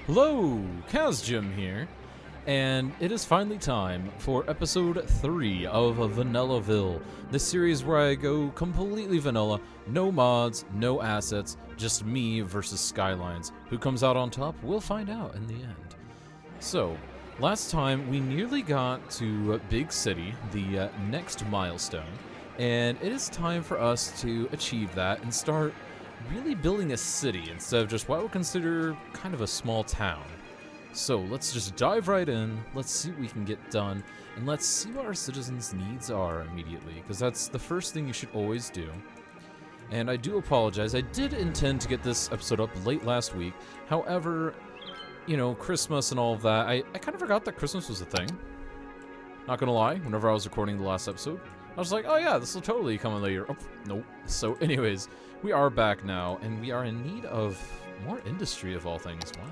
Hello, Cazgem here, and it is finally time for episode 3 of VanillaVille, the series where I go completely vanilla, no mods, no assets, just me versus Skylines. Who comes out on top, we'll find out in the end. So, last time we nearly got to Big City, the next milestone, and it is time for us to achieve that and start really building a city instead of just what I would consider kind of a small town. So let's just dive right in, let's see what we can get done, and let's see what our citizens' needs are immediately, because that's the first thing you should always do. And I do apologize, I did intend to get this episode up late last week, however, you know, Christmas and all of that, I kind of forgot that Christmas was a thing. Not gonna lie, whenever I was recording the last episode, I was like, oh yeah, this will totally come in later. Oh, nope. So anyways, we are back now, and we are in need of more industry of all things. Wow.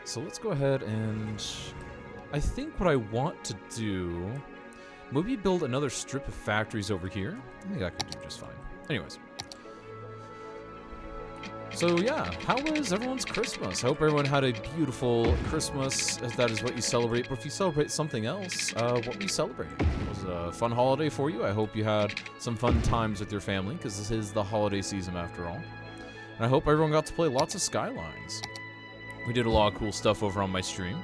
So let's go ahead and I think what I want to do, maybe build another strip of factories over here. I think I could do just fine. Anyways. So yeah, how was everyone's Christmas? I hope everyone had a beautiful Christmas, if that is what you celebrate. But if you celebrate something else, what were you celebrating? Was it a fun holiday for you? I hope you had some fun times with your family, because this is the holiday season after all. And I hope everyone got to play lots of Skylines. We did a lot of cool stuff over on my stream.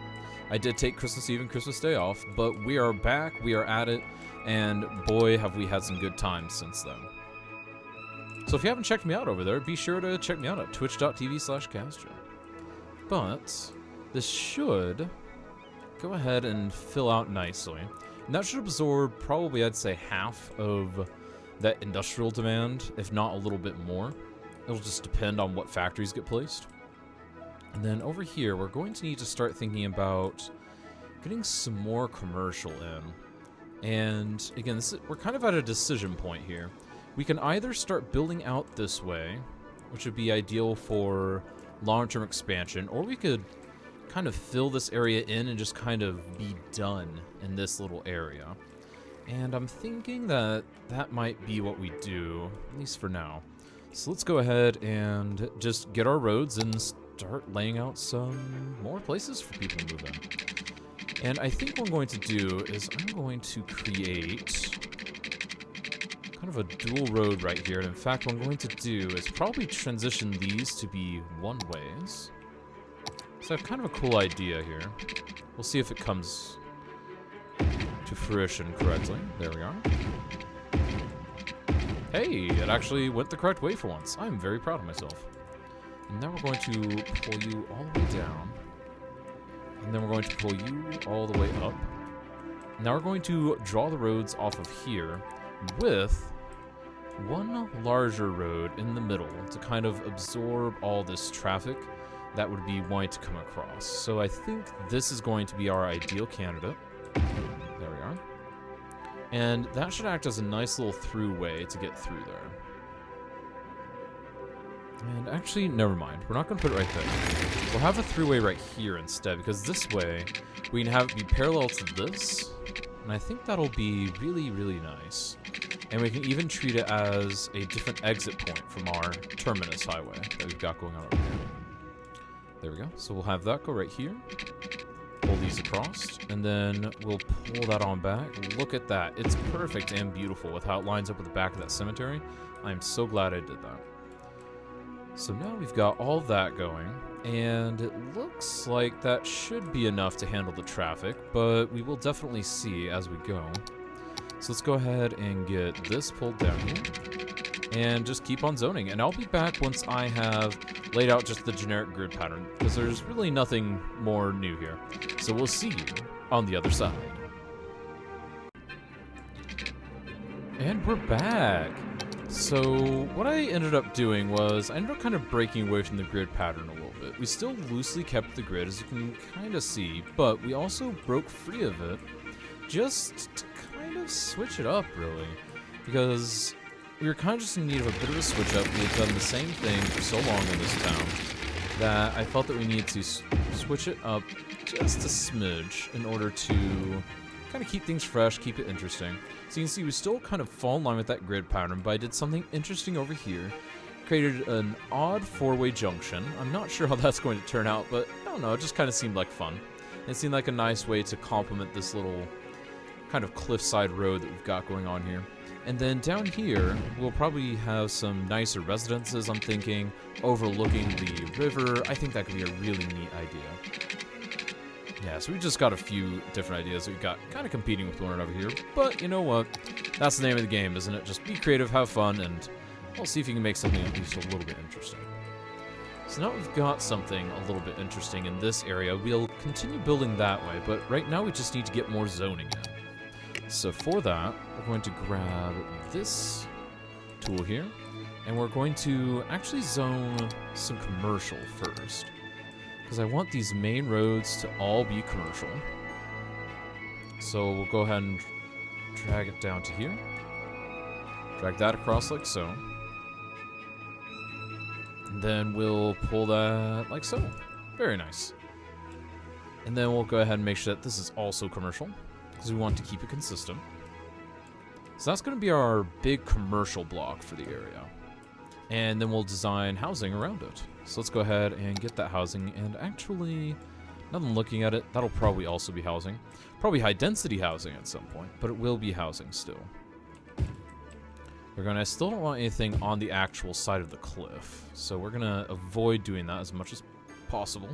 I did take Christmas Eve and Christmas Day off, but we are back, we are at it, and boy have we had some good times since then. So if you haven't checked me out over there, be sure to check me out at twitch.tv/Cazgem. But this should go ahead and fill out nicely. And that should absorb probably, I'd say, half of that industrial demand, if not a little bit more. It'll just depend on what factories get placed. And then over here, we're going to need to start thinking about getting some more commercial in. And again, we're kind of at a decision point here. We can either start building out this way, which would be ideal for long-term expansion, or we could kind of fill this area in and just kind of be done in this little area. And I'm thinking that that might be what we do, at least for now. So let's go ahead and just get our roads and start laying out some more places for people to move in. And I think what I'm going to do is I'm going to create kind of a dual road right here. And in fact, what I'm going to do is probably transition these to be one-ways. So I have kind of a cool idea here. We'll see if it comes to fruition correctly. There we are. Hey, it actually went the correct way for once. I'm very proud of myself. And now we're going to pull you all the way down. And then we're going to pull you all the way up. Now we're going to draw the roads off of here with one larger road in the middle to kind of absorb all this traffic that would be wanting to come across. So I think this is going to be our ideal candidate. There we are. And that should act as a nice little throughway to get through there. And actually, never mind. We're not going to put it right there. We'll have a throughway right here instead, because this way we can have it be parallel to this. And I think that'll be really, really nice. And we can even treat it as a different exit point from our terminus highway that we've got going on over here. There we go. So we'll have that go right here. Pull these across, and then we'll pull that on back. Look at that. It's perfect and beautiful with how it lines up with the back of that cemetery. I'm so glad I did that. So now we've got all that going, and it looks like that should be enough to handle the traffic, but we will definitely see as we go. So let's go ahead and get this pulled down here, and just keep on zoning. And I'll be back once I have laid out just the generic grid pattern, because there's really nothing more new here. So we'll see you on the other side. And we're back. So what I ended up doing was I ended up kind of breaking away from the grid pattern a little bit. We still loosely kept the grid, as you can kind of see, but we also broke free of it just to kind of switch it up, really, because we were kind of just in need of a bit of a switch up. We had done the same thing for so long in this town that I felt that we needed to switch it up just a smidge in order to kind of keep things fresh, keep it interesting. So you can see we still kind of fall in line with that grid pattern, but I did something interesting over here created an odd four-way junction. I'm not sure how that's going to turn out, but I don't know, it just kind of seemed like fun. It seemed like a nice way to complement this little kind of cliffside road that we've got going on here. And then down here, we'll probably have some nicer residences, I'm thinking, overlooking the river. I think that could be a really neat idea. Yeah, so we just got a few different ideas that we've got kind of competing with one another here. But you know what? That's the name of the game, isn't it? Just be creative, have fun, and we'll see if you can make something at least a little bit interesting. So now we've got something a little bit interesting in this area. We'll continue building that way, but right now we just need to get more zoning in. So for that, we're going to grab this tool here, and we're going to actually zone some commercial first, because I want these main roads to all be commercial. So we'll go ahead and drag it down to here. Drag that across like so. And then we'll pull that like so. Very nice. And then we'll go ahead and make sure that this is also commercial, because we want to keep it consistent. So that's going to be our big commercial block for the area. And then we'll design housing around it. So let's go ahead and get that housing. And actually, now that I'm looking at it, that'll probably also be housing. Probably high density housing at some point, but it will be housing still. I still don't want anything on the actual side of the cliff. So we're going to avoid doing that as much as possible.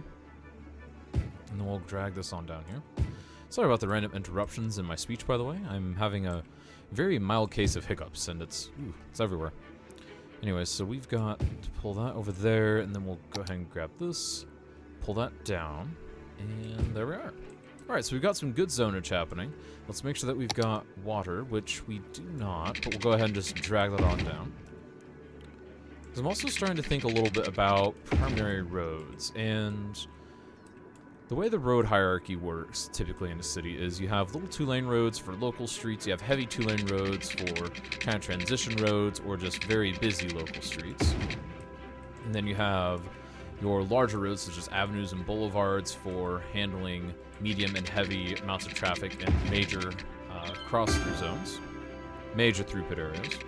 And then we'll drag this on down here. Sorry about the random interruptions in my speech, by the way. I'm having a very mild case of hiccups, and it's everywhere. Anyways, so we've got to pull that over there, and then we'll go ahead and grab this, pull that down, and there we are. Alright, so we've got some good zonage happening. Let's make sure that we've got water, which we do not, but we'll go ahead and just drag that on down. Because I'm also starting to think a little bit about primary roads, and the way the road hierarchy works typically in a city is you have little two-lane roads for local streets, you have heavy two-lane roads for kind of transition roads or just very busy local streets. And then you have your larger roads such as avenues and boulevards for handling medium and heavy amounts of traffic and major cross-through zones, major throughput areas.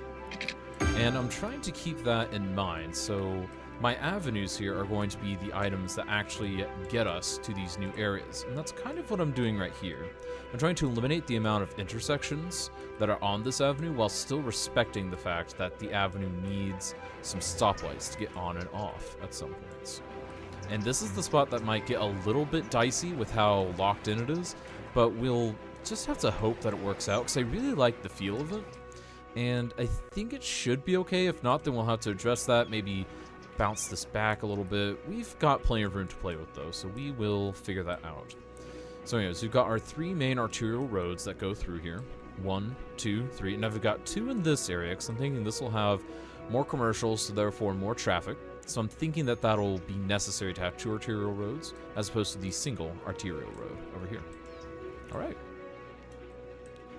And I'm trying to keep that in mind, so my avenues here are going to be the items that actually get us to these new areas. And that's kind of what I'm doing right here. I'm trying to eliminate the amount of intersections that are on this avenue while still respecting the fact that the avenue needs some stoplights to get on and off at some points. And this is the spot that might get a little bit dicey with how locked in it is, but we'll just have to hope that it works out, because I really like the feel of it. And I think it should be okay. If not, then we'll have to address that, maybe bounce this back a little bit. We've got plenty of room to play with though, so we will figure that out. So anyways, we've got our three main arterial roads that go through here. 1, 2, 3. Now we've got 2 in this area, because I'm thinking this will have more commercials, so therefore more traffic. So I'm thinking that that'll be necessary to have 2 arterial roads, as opposed to the single arterial road over here. Alright.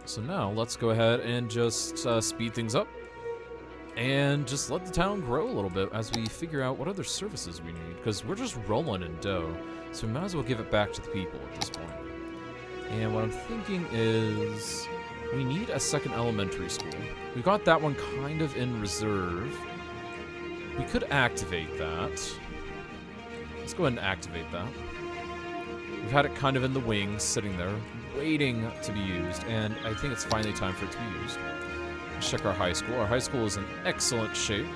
So now let's go ahead and just speed things up. And just let the town grow a little bit as we figure out what other services we need, because we're just rolling in dough, so we might as well give it back to the people at this point. And what I'm thinking is we need a second elementary school. We got that one kind of in reserve. We could activate that. Let's go ahead and activate that. We've had it kind of in the wings, sitting there, waiting to be used, and I think it's finally time for it to be used. Let's check our high school. Our high school is in excellent shape.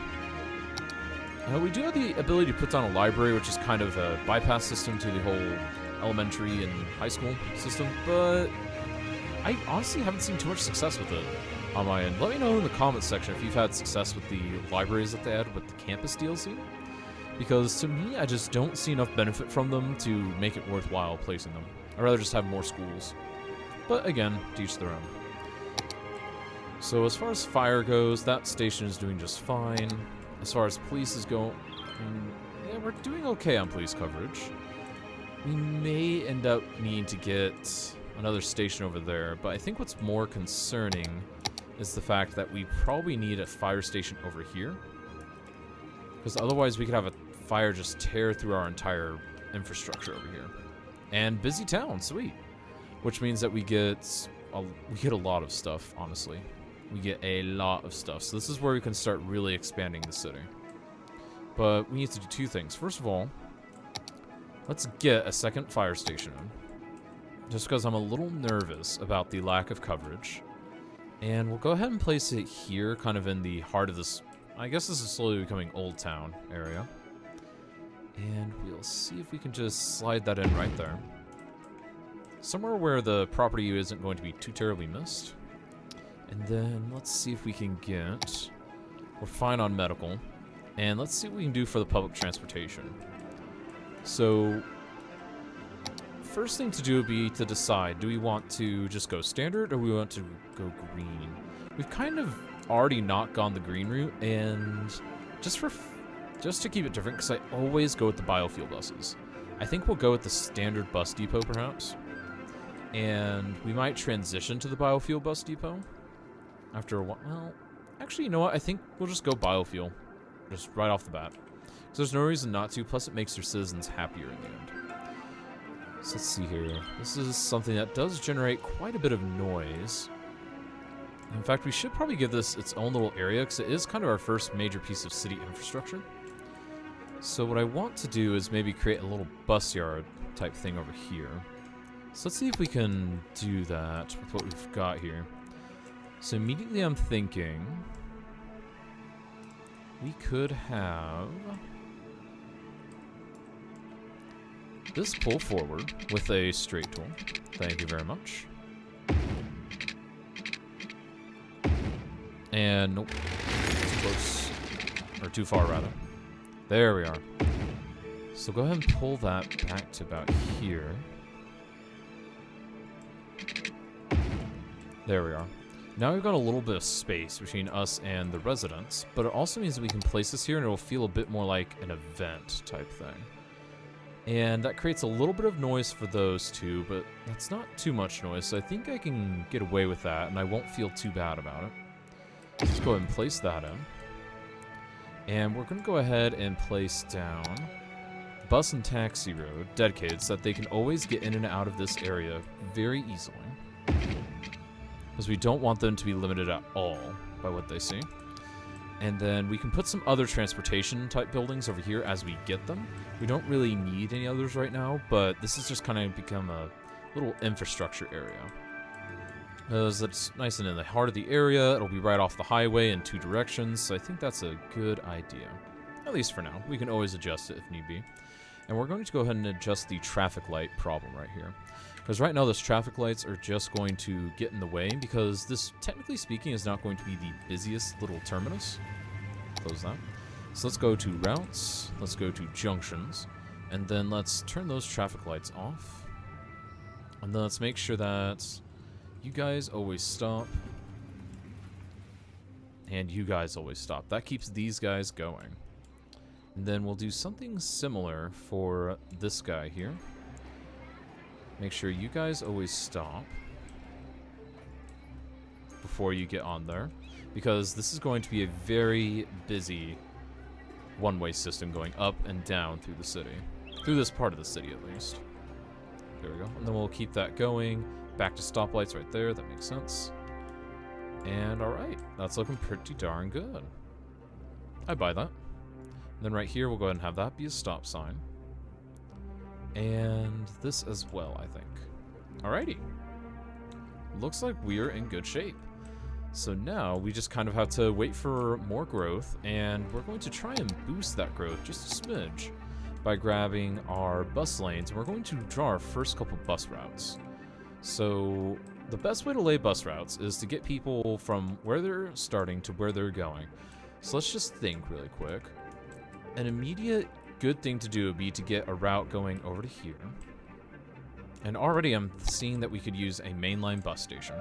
We do have the ability to put down a library, which is kind of a bypass system to the whole elementary and high school system, but I honestly haven't seen too much success with it on my end. Let me know in the comments section if you've had success with the libraries that they had with the campus DLC, because to me, I just don't see enough benefit from them to make it worthwhile placing them. I'd rather just have more schools. But again, to each their own. So as far as fire goes, that station is doing just fine. As far as police is going, yeah, we're doing okay on police coverage. We may end up needing to get another station over there, but I think what's more concerning is the fact that we probably need a fire station over here. Because otherwise we could have a fire just tear through our entire infrastructure over here. And busy town, sweet. Which means that we get a lot of stuff, honestly. We get a lot of stuff. So this is where we can start really expanding the city. But we need to do two things. First of all, let's get a second fire station in. Just because I'm a little nervous about the lack of coverage. And we'll go ahead and place it here, kind of in the heart of this, I guess this is slowly becoming Old Town area. And we'll see if we can just slide that in right there. Somewhere where the property isn't going to be too terribly missed. And then let's see if we can get... We're fine on medical. And let's see what we can do for the public transportation. So, first thing to do would be to decide, do we want to just go standard or we want to go green? We've kind of already not gone the green route, and just to keep it different, because I always go with the biofuel buses. I think we'll go with the standard bus depot, perhaps. And we might transition to the biofuel bus depot after a while. Well, actually, you know what? I think we'll just go biofuel, just right off the bat. Because there's no reason not to, plus it makes their citizens happier in the end. So let's see here. This is something that does generate quite a bit of noise. In fact, we should probably give this its own little area, because it is kind of our first major piece of city infrastructure. So what I want to do is maybe create a little bus yard type thing over here. So let's see if we can do that with what we've got here. So immediately I'm thinking we could have this pull forward with a straight tool. Thank you very much. And nope, too close, or too far rather. There we are. So go ahead and pull that back to about here. There we are. Now we've got a little bit of space between us and the residents, but it also means that we can place this here and it'll feel a bit more like an event type thing. And that creates a little bit of noise for those two, but that's not too much noise, so I think I can get away with that and I won't feel too bad about it. Let's go ahead and place that in. And we're going to go ahead and place down bus and taxi road dedicated so that they can always get in and out of this area very easily. Because we don't want them to be limited at all by what they see. And then we can put some other transportation type buildings over here as we get them. We don't really need any others right now, but this has just kind of become a little infrastructure area. Because it's nice and in the heart of the area, it'll be right off the highway in two directions, so I think that's a good idea. At least for now. We can always adjust it if need be. And we're going to go ahead and adjust the traffic light problem right here. Because right now those traffic lights are just going to get in the way, because this, technically speaking, is not going to be the busiest little terminus. Close that. So let's go to routes, let's go to junctions, and then let's turn those traffic lights off. And then let's make sure that you guys always stop. And you guys always stop. That keeps these guys going. And then we'll do something similar for this guy here. Make sure you guys always stop before you get on there, because this is going to be a very busy one-way system going up and down through the city. Through this part of the city, at least. There we go. And then we'll keep that going. Back to stoplights right there. That makes sense. And alright. That's looking pretty darn good. I buy that. And then right here, we'll go ahead and have that be a stop sign. And this as well, I think. Alrighty. Looks like we're in good shape. So now we just kind of have to wait for more growth, and we're going to try and boost that growth just a smidge by grabbing our bus lanes, and we're going to draw our first couple bus routes. So the best way to lay bus routes is to get people from where they're starting to where they're going. So let's just think really quick. An immediate good thing to do would be to get a route going over to here. And already I'm seeing that we could use a mainline bus station.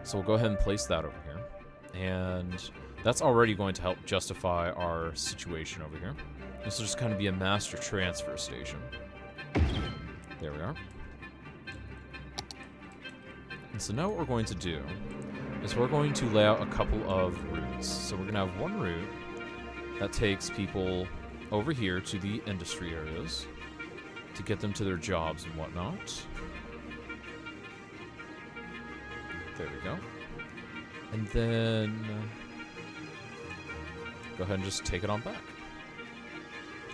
So we'll go ahead and place that over here. And that's already going to help justify our situation over here. This will just kind of be a master transfer station. There we are. And so now what we're going to do is we're going to lay out a couple of routes. So we're going to have one route that takes people over here to the industry areas to get them to their jobs and whatnot. There we go. And then go ahead and just take it on back.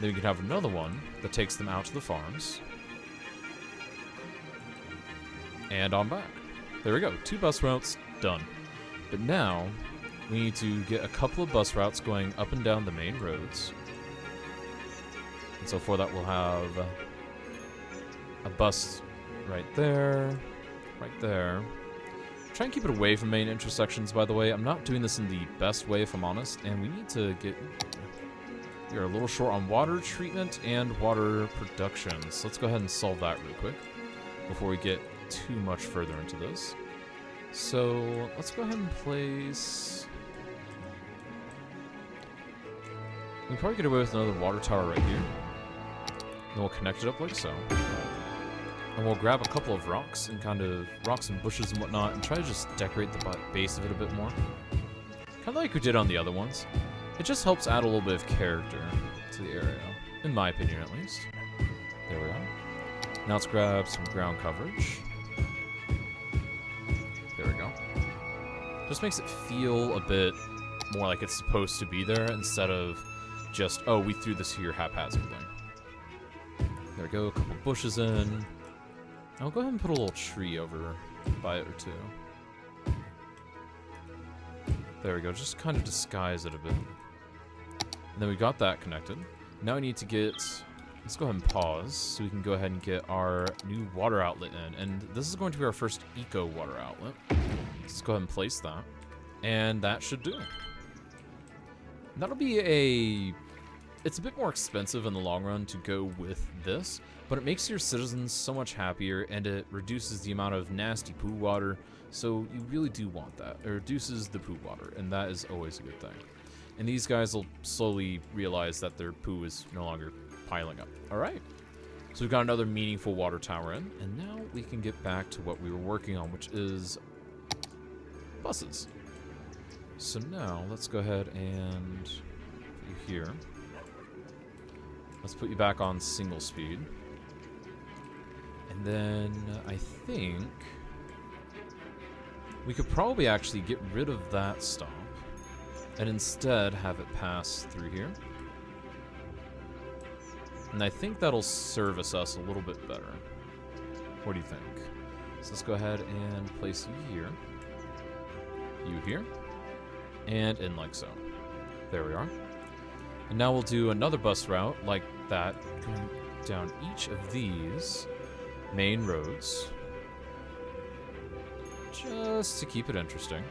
Then we can have another one that takes them out to the farms. And on back. There we go. 2 bus routes done. But now, we need to get a couple of bus routes going up and down the main roads. And so for that, we'll have a bus right there, right there. Try and keep it away from main intersections, by the way. I'm not doing this in the best way, if I'm honest, and we need to get... We are a little short on water treatment and water production, so let's go ahead and solve that real quick before we get too much further into this. So, let's go ahead and place... We can probably get away with another water tower right here. And we'll connect it up like so. And we'll grab a couple of rocks and rocks and bushes and whatnot and try to just decorate the base of it a bit more. Kind of like we did on the other ones. It just helps add a little bit of character to the area, in my opinion at least. There we are. Now let's grab some ground coverage. There we go. Just makes it feel a bit more like it's supposed to be there instead of just, oh, we threw this here haphazardly. There we go, a couple bushes in. I'll go ahead and put a little tree over by it or two. There we go, just kind of disguise it a bit. And then we got that connected. Now we need to get, let's go ahead and pause so we can go ahead and get our new water outlet in. And this is going to be our first eco water outlet. Let's go ahead and place that. And that should do. That'll be it's a bit more expensive in the long run to go with this, but it makes your citizens so much happier and it reduces the amount of nasty poo water, so you really do want that. It reduces the poo water, and that is always a good thing. And these guys will slowly realize that their poo is no longer piling up. Alright, so we've got another meaningful water tower in, and now we can get back to what we were working on, which is buses. So now, let's go ahead and put you here. Let's put you back on single speed. And then I think we could probably actually get rid of that stop and instead have it pass through here. And I think that'll service us a little bit better. What do you think? So let's go ahead and place you here, and in like so. There we are. And now we'll do another bus route like that, going down each of these main roads, just to keep it interesting.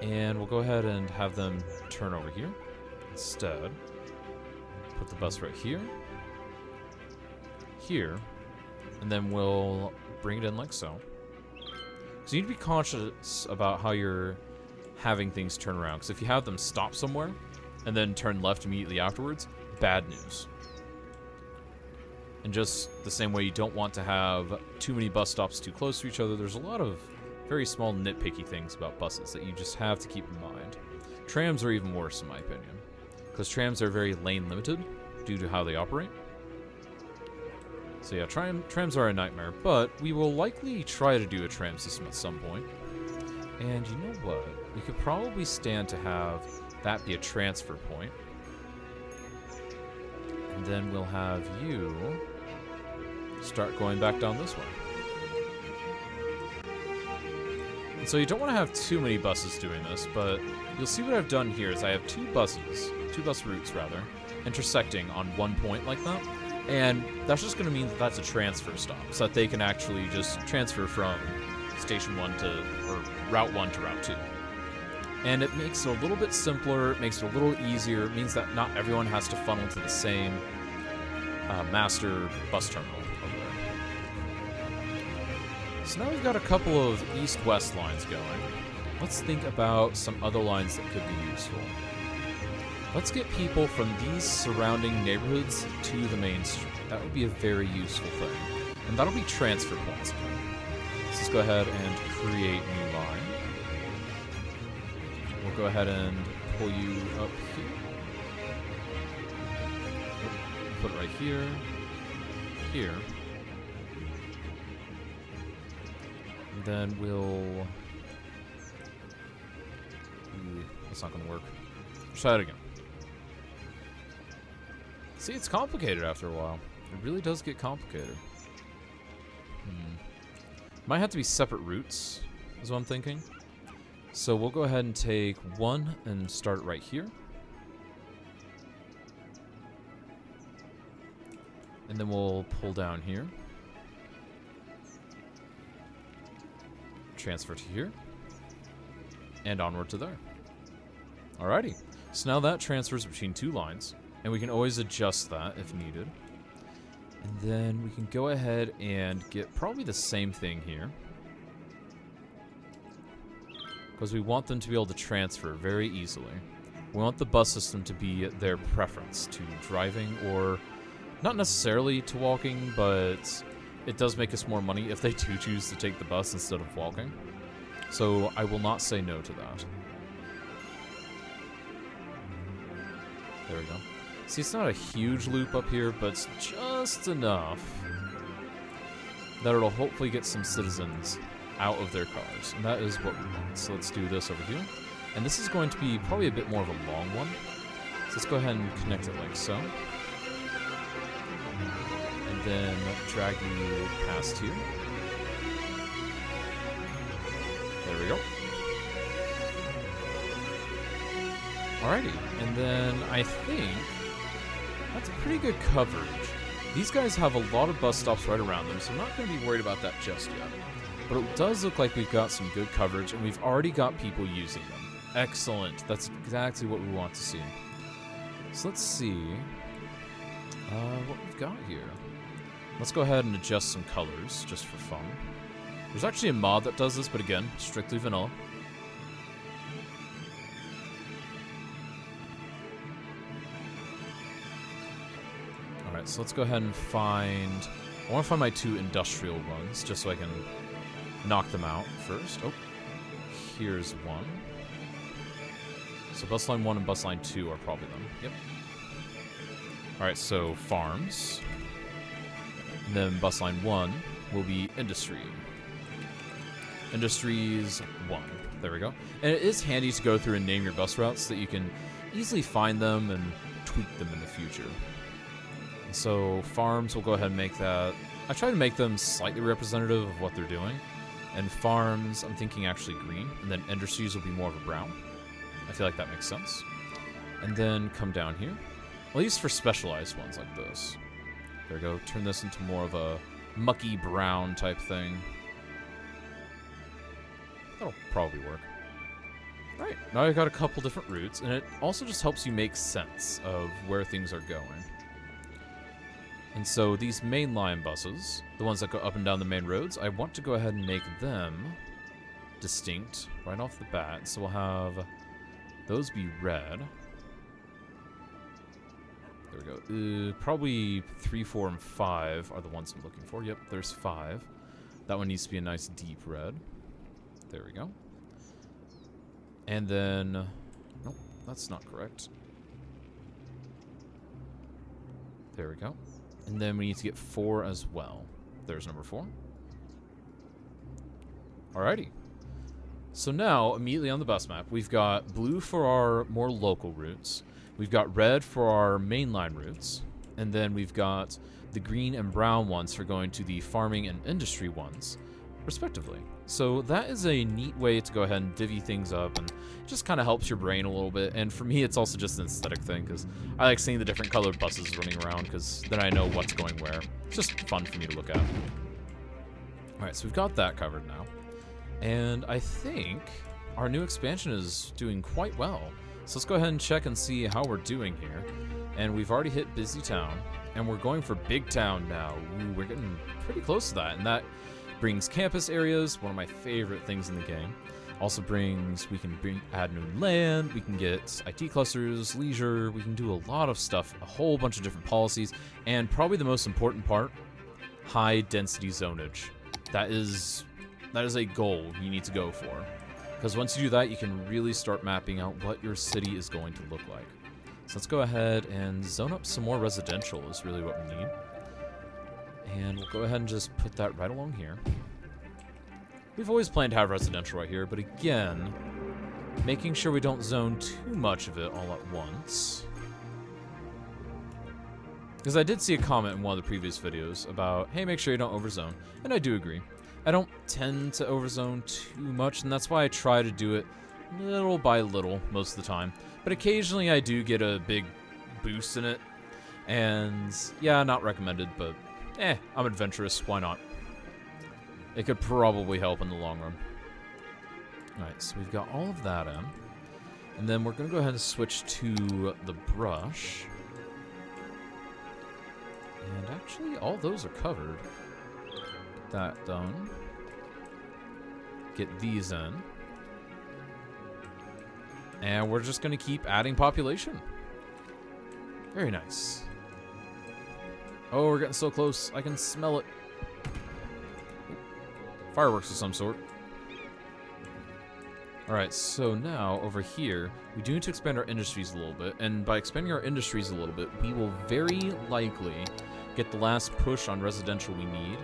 And we'll go ahead and have them turn over here instead. Put the bus right here, here, and then we'll bring it in like so. So you need to be conscious about how you're having things turn around, because if you have them stop somewhere and then turn left immediately afterwards, bad news. And just the same way you don't want to have too many bus stops too close to each other, there's a lot of very small nitpicky things about buses that you just have to keep in mind. Trams are even worse in my opinion, because trams are very lane limited due to how they operate. So yeah, trams are a nightmare, but we will likely try to do a tram system at some point. And you know what? We could probably stand to have that be a transfer point. And then we'll have you start going back down this way. And so you don't want to have too many buses doing this, but you'll see what I've done here is I have two bus routes rather, intersecting on one point like that. And that's just going to mean that that's a transfer stop, so that they can actually just transfer from Station 1 or Route 1 to Route 2. And it makes it a little bit simpler, it makes it a little easier, it means that not everyone has to funnel to the same master bus terminal over there. So now we've got a couple of east-west lines going. Let's think about some other lines that could be useful. Let's get people from these surrounding neighborhoods to the main street. That would be a very useful thing. And that'll be transfer points. So let's go ahead and create new line. We'll go ahead and pull you up here. Put it right here. Here. And then we'll... Ooh, that's not going to work. Try it again. See, it's complicated after a while. It really does get complicated. Might have to be separate routes, is what I'm thinking. So we'll go ahead and take one and start it right here. And then we'll pull down here. Transfer to here. And onward to there. Alrighty. So now that transfers between two lines. And we can always adjust that if needed. And then we can go ahead and get probably the same thing here. Because we want them to be able to transfer very easily. We want the bus system to be their preference to driving, or not necessarily to walking, but it does make us more money if they do choose to take the bus instead of walking. So I will not say no to that. There we go. See, it's not a huge loop up here, but it's just enough that it'll hopefully get some citizens out of their cars. And that is what we want. So let's do this over here. And this is going to be probably a bit more of a long one. So let's go ahead and connect it like so. And then drag you past here. There we go. Alrighty. And then I think that's pretty good coverage. These guys have a lot of bus stops right around them, so I'm not going to be worried about that just yet. But it does look like we've got some good coverage, and we've already got people using them. Excellent. That's exactly what we want to see. So let's see what we've got here. Let's go ahead and adjust some colors, just for fun. There's actually a mod that does this, but again, strictly vanilla. Alright, so let's go ahead and find... I want to find my two industrial ones, just so I can knock them out first. Oh, here's one. So bus line 1 and bus line 2 are probably them. Yep. Alright, so farms. And then bus line 1 will be industry. Industries 1. There we go. And it is handy to go through and name your bus routes so that you can easily find them and tweak them in the future. And so farms, we'll go ahead and make that... I try to make them slightly representative of what they're doing. And farms, I'm thinking actually green. And then industries will be more of a brown. I feel like that makes sense. And then come down here. At least for specialized ones like this. There we go. Turn this into more of a mucky brown type thing. That'll probably work. Alright, now I've got a couple different routes, and it also just helps you make sense of where things are going. And so these mainline buses, the ones that go up and down the main roads, I want to go ahead and make them distinct right off the bat. So we'll have those be red. There we go. Probably 3, 4, and 5 are the ones I'm looking for. Yep, there's 5. That one needs to be a nice deep red. There we go. And then... Nope, that's not correct. There we go. And then we need to get 4 as well. There's number 4. Alrighty. So now, immediately on the bus map, we've got blue for our more local routes. We've got red for our mainline routes. And then we've got the green and brown ones for going to the farming and industry ones, respectively. So that is a neat way to go ahead and divvy things up, and it just kind of helps your brain a little bit. And for me, it's also just an aesthetic thing, because I like seeing the different colored buses running around, because then I know what's going where. It's just fun for me to look at. Alright, so we've got that covered now. And I think our new expansion is doing quite well. So let's go ahead and check and see how we're doing here. And we've already hit Busy Town, and we're going for Big Town now. Ooh, we're getting pretty close to that, and that brings campus areas, one of my favorite things in the game. Also brings, we can add new land, we can get IT clusters, leisure, we can do a lot of stuff, a whole bunch of different policies, and probably the most important part, high density zonage. That is a goal you need to go for. Because once you do that, you can really start mapping out what your city is going to look like. So let's go ahead and zone up some more residential is really what we need. And we'll go ahead and just put that right along here. We've always planned to have residential right here, but again, making sure we don't zone too much of it all at once. Because I did see a comment in one of the previous videos about, hey, make sure you don't overzone. And I do agree. I don't tend to overzone too much, and that's why I try to do it little by little most of the time. But occasionally I do get a big boost in it. And yeah, not recommended, but I'm adventurous. Why not? It could probably help in the long run. Alright, so we've got all of that in. And then we're going to go ahead and switch to the brush. And actually, all those are covered. Get that done. Get these in. And we're just going to keep adding population. Very nice. Oh, we're getting so close. I can smell it. Fireworks of some sort. Alright, so now, over here, we do need to expand our industries a little bit, and by expanding our industries a little bit, we will very likely get the last push on residential we need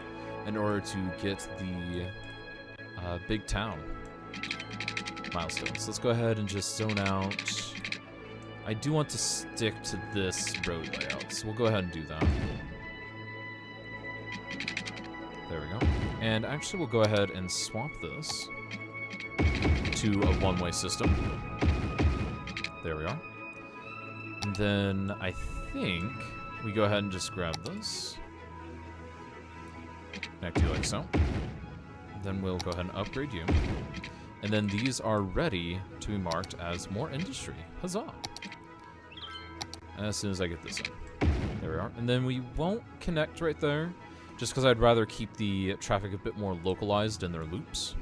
in order to get the big town milestones. Let's go ahead and just zone out. I do want to stick to this road layout, so we'll go ahead and do that. There we go. And actually, we'll go ahead and swap this to a one-way system. There we are. And then I think we go ahead and just grab this. Connect you like so. Then we'll go ahead and upgrade you. And then these are ready to be marked as more industry. Huzzah! As soon as I get this in. There we are. And then we won't connect right there, just because I'd rather keep the traffic a bit more localized in their loops.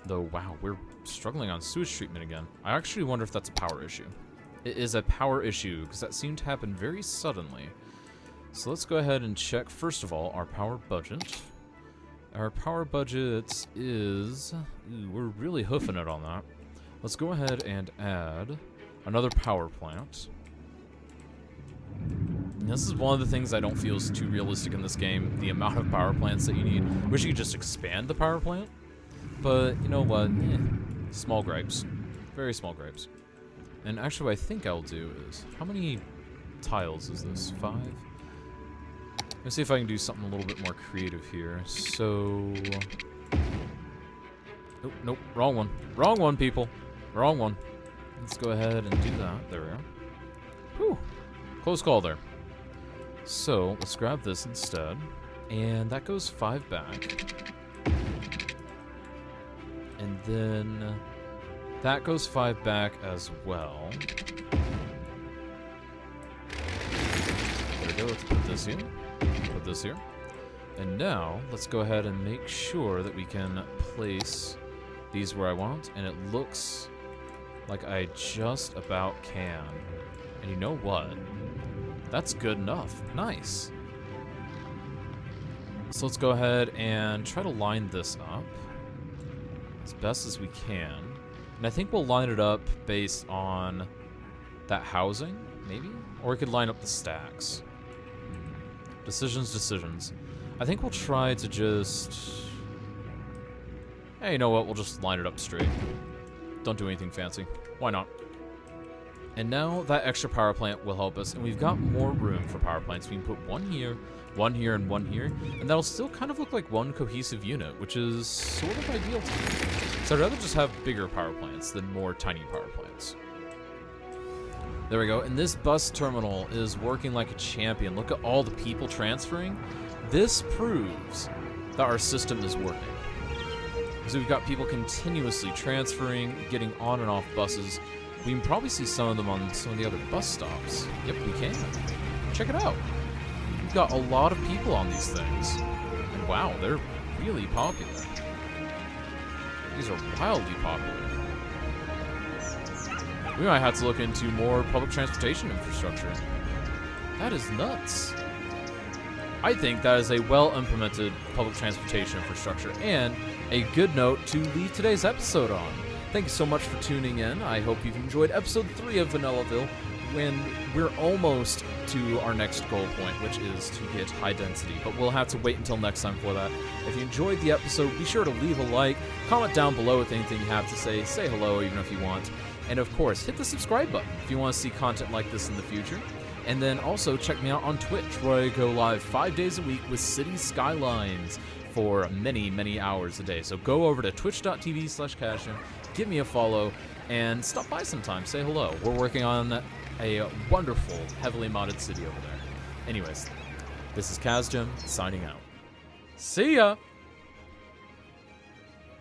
Though, wow, we're struggling on sewage treatment again. I actually wonder if that's a power issue. It is a power issue, because that seemed to happen very suddenly. So let's go ahead and check, first of all, our power budget. Our power budget is... Ooh, we're really hoofing it on that. Let's go ahead and add another power plant. And this is one of the things I don't feel is too realistic in this game, the amount of power plants that you need. Wish you could just expand the power plant. But, you know what? Small gripes. Very small gripes. And actually what I think I'll do is... How many tiles is this? 5? Let's see if I can do something a little bit more creative here. So... Nope, nope. Wrong one. Wrong one, people. Wrong one. Let's go ahead and do that. There we are. Whew. Close call there. So, let's grab this instead. And that goes 5 back. And then that goes 5 back as well. There we go. Let's put this here. Put this here. And now, let's go ahead and make sure that we can place these where I want. And it looks like I just about can. And you know what? That's good enough. Nice. So let's go ahead and try to line this up as best as we can. And I think we'll line it up based on that housing, maybe? Or we could line up the stacks. Decisions. I think we'll try to just... Hey, you know what? We'll just line it up straight. Don't do anything fancy. Why not? And now that extra power plant will help us, and we've got more room for power plants. We can put one here, and one here, and that'll still kind of look like one cohesive unit, which is sort of ideal to me. So I'd rather just have bigger power plants than more tiny power plants. There we go, and this bus terminal is working like a champion. Look at all the people transferring. This proves that our system is working. So we've got people continuously transferring, getting on and off buses. We can probably see some of them on some of the other bus stops. Yep, we can. Check it out. We've got a lot of people on these things. And wow, they're really popular. These are wildly popular. We might have to look into more public transportation infrastructure. That is nuts. I think that is a well-implemented public transportation infrastructure and a good note to leave today's episode on. Thank you so much for tuning in. I hope you've enjoyed episode 3 of VanillaVille, when we're almost to our next goal point, which is to hit high density, but we'll have to wait until next time for that. If you enjoyed the episode, be sure to leave a like, comment down below with anything you have to say hello even if you want, and of course, hit the subscribe button if you want to see content like this in the future. And then also check me out on Twitch, where I go live 5 days a week with City Skylines for many, many hours a day. So go over to twitch.tv/Cazgem, give me a follow, and stop by sometime. Say hello. We're working on a wonderful, heavily modded city over there. Anyways, this is Cazgem, signing out. See ya!